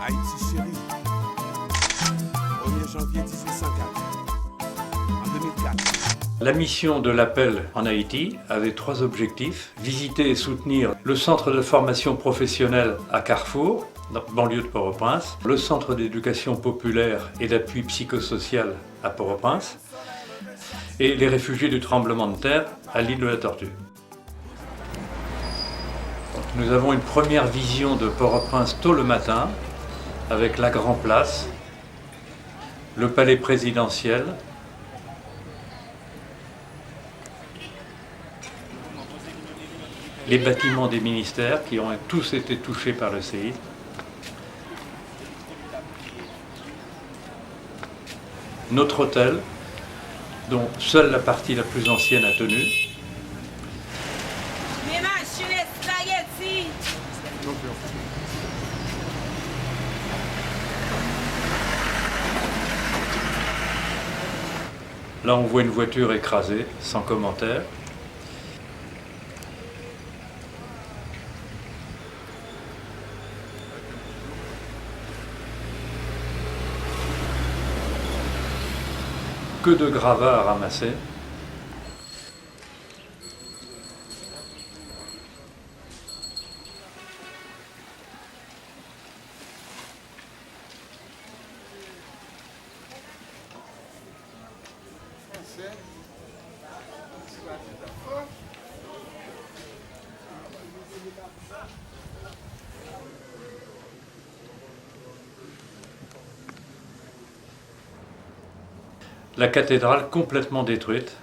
Haïti chérie, 1er janvier 1804, en 2004. La mission de l'appel en Haïti avait 3 objectifs. Visiter et soutenir le centre de formation professionnelle à Carrefour, dans la banlieue de Port-au-Prince, le centre d'éducation populaire et d'appui psychosocial à Port-au-Prince, et les réfugiés du tremblement de terre à l'île de la Tortue. Nous avons une première vision de Port-au-Prince tôt le matin, avec la Grand Place, le palais présidentiel, les bâtiments des ministères qui ont tous été touchés par le séisme, notre hôtel, dont seule la partie la plus ancienne a tenu, là on voit une voiture écrasée, sans commentaire. Que de gravats à ramasser. La cathédrale complètement détruite.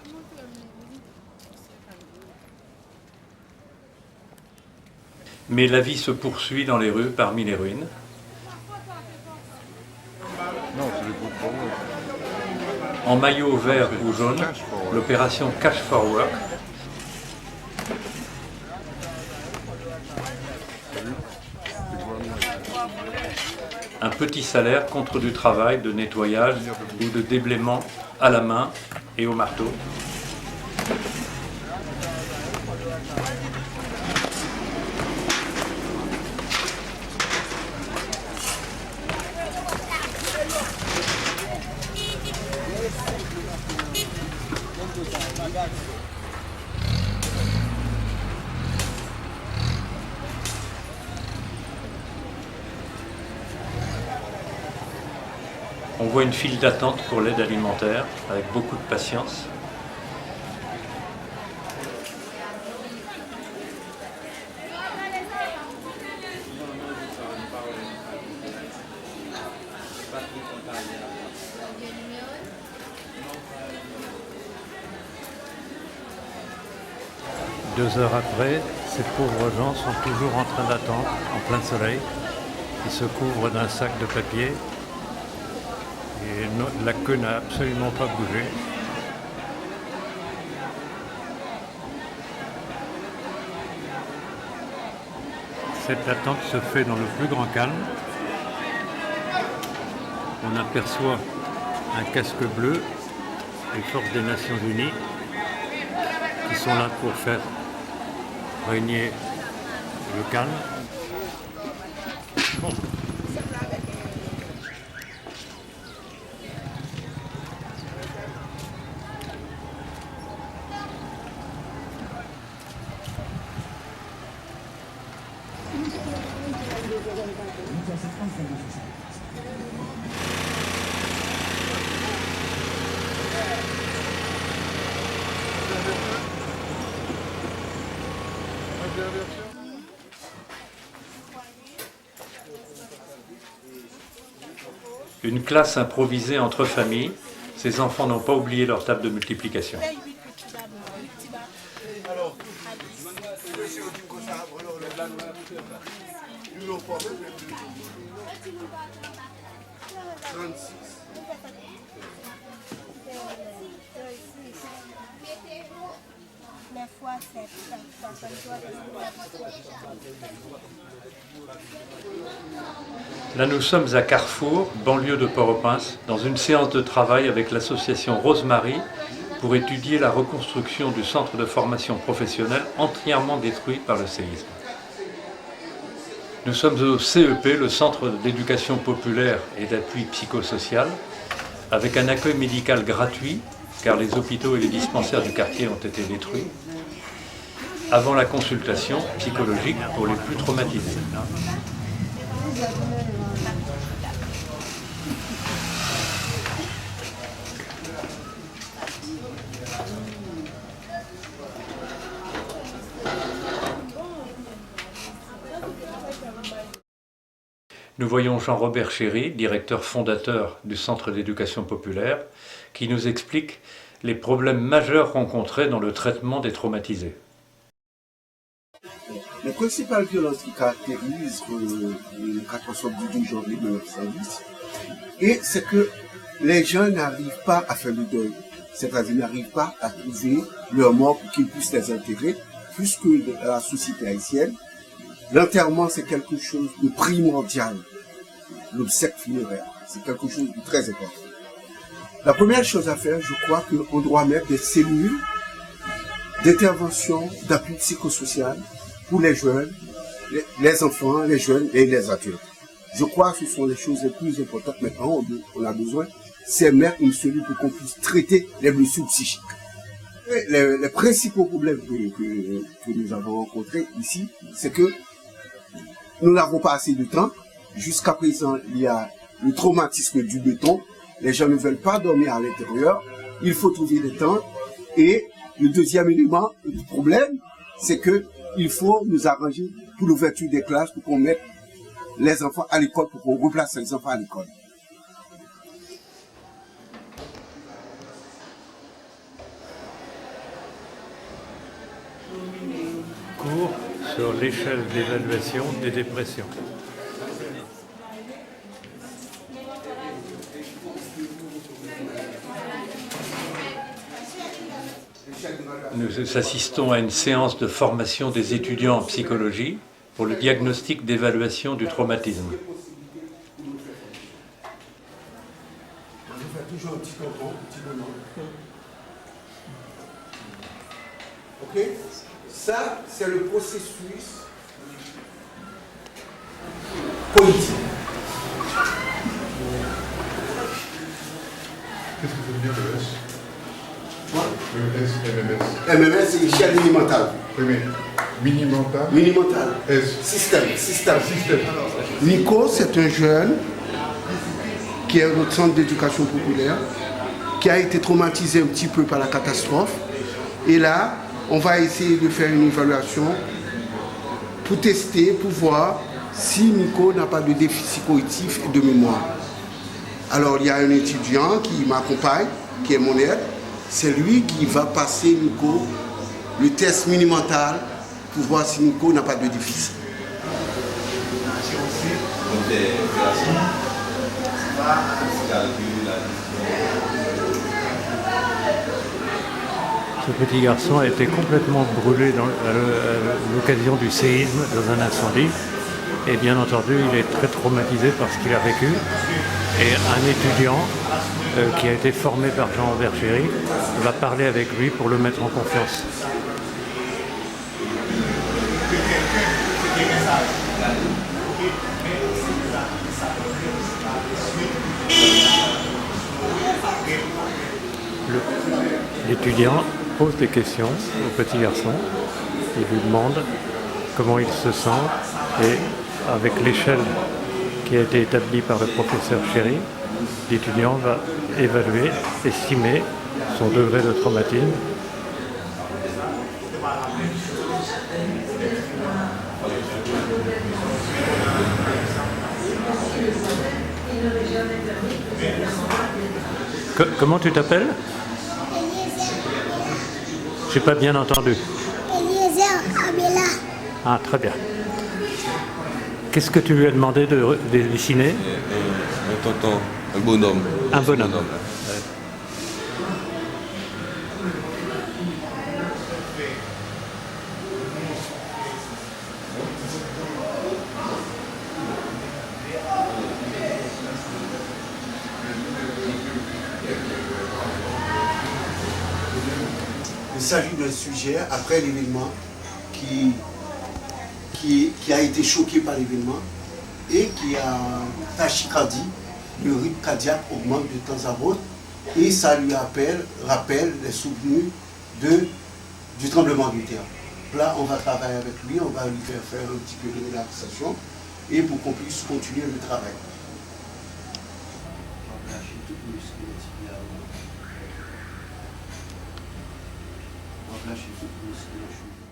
Mais la vie se poursuit dans les rues, parmi les ruines. En maillot vert ou jaune, l'opération Cash for Work. Un petit salaire contre du travail de nettoyage ou de déblaiement à la main et au marteau. On voit une file d'attente pour l'aide alimentaire, avec beaucoup de patience. Deux heures après, ces pauvres gens sont toujours en train d'attendre, en plein soleil. Ils se couvrent d'un sac de papier. Et la queue n'a absolument pas bougé. Cette attente se fait dans le plus grand calme. On aperçoit un casque bleu, les forces des Nations Unies, qui sont là pour faire régner le calme. Bon. Une classe improvisée entre familles. Ces enfants n'ont pas oublié leur table de multiplication. Là, nous sommes à Carrefour, banlieue de Port-au-Prince, dans une séance de travail avec l'association Rosemary pour étudier la reconstruction du centre de formation professionnelle entièrement détruit par le séisme. Nous sommes au CEP, le Centre d'éducation populaire et d'appui psychosocial, avec un accueil médical gratuit, car les hôpitaux et les dispensaires du quartier ont été détruits, avant la consultation psychologique pour les plus traumatisés. Nous voyons Jean-Robert Chéry, directeur fondateur du Centre d'éducation populaire, qui nous explique les problèmes majeurs rencontrés dans le traitement des traumatisés. Les principales violences qui caractérisent le 14 janvier 1910, et c'est que les gens n'arrivent pas à faire le deuil, c'est-à-dire n'arrivent pas à trouver leur mort pour qu'ils puissent les enterrer, plus que la société haïtienne. L'enterrement, c'est quelque chose de primordial. L'obsèque funéraire, c'est quelque chose de très important. La première chose à faire, je crois qu'on doit mettre des cellules d'intervention, d'appui psychosocial pour les jeunes, les enfants, les jeunes et les adultes. Je crois que ce sont les choses les plus importantes maintenant. On a besoin, c'est mettre une cellule pour qu'on puisse traiter les blessures psychiques. Les principaux problèmes que nous avons rencontrés ici, c'est que nous n'avons pas assez de temps. Jusqu'à présent, il y a le traumatisme du béton. Les gens ne veulent pas dormir à l'intérieur. Il faut trouver le temps. Et le deuxième élément du problème, c'est que il faut nous arranger pour l'ouverture des classes, pour qu'on mette les enfants à l'école, pour qu'on replace les enfants à l'école. Cours sur l'échelle d'évaluation des dépressions. Nous assistons à une séance de formation des étudiants en psychologie pour le diagnostic d'évaluation du traumatisme. Je fais toujours un petit tampon, un petit moment. Ok? Ça, c'est le processus politique. Qu'est-ce que ça veut dire le S? Quoi? Le S, MMS. MMS, c'est l'échelle mini-mentale. Oui, mais mini-mental. Mini-mentale. S. Système. Nico, c'est un jeune qui est au centre d'éducation populaire, qui a été traumatisé un petit peu par la catastrophe. Et là, on va essayer de faire une évaluation pour tester, pour voir si Nico n'a pas de déficit cognitif et de mémoire. Alors, il y a un étudiant qui m'accompagne, qui est mon aide. C'est lui qui va passer, Nico, le test mini-mental pour voir si Nico n'a pas de déficit. Ce petit garçon a été complètement brûlé à l'occasion du séisme dans un incendie. Et bien entendu, il est très traumatisé par ce qu'il a vécu. Et un étudiant qui a été formé par Jean-Robert Chéry va parler avec lui pour le mettre en confiance. L'étudiant pose des questions au petit garçon. Il lui demande comment il se sent et avec l'échelle qui a été établie par le professeur Chéry, l'étudiant va évaluer, estimer son degré de traumatisme. Comment tu t'appelles? J'ai pas bien entendu. Eliezer Abela. Ah, très bien. Qu'est-ce que tu lui as demandé de dessiner? Un tonton, un bonhomme. Un bonhomme. Il s'agit d'un sujet, après l'événement, qui qui a été choqué par l'événement et qui a tachycardie. Le rythme cardiaque augmente de temps à autre et ça lui rappelle les souvenirs du tremblement de terre. Là, on va travailler avec lui, on va lui faire un petit peu de relaxation et pour qu'on puisse continuer le travail. On va lâcher tout le muscle tibial. On va lâcher tout le muscle.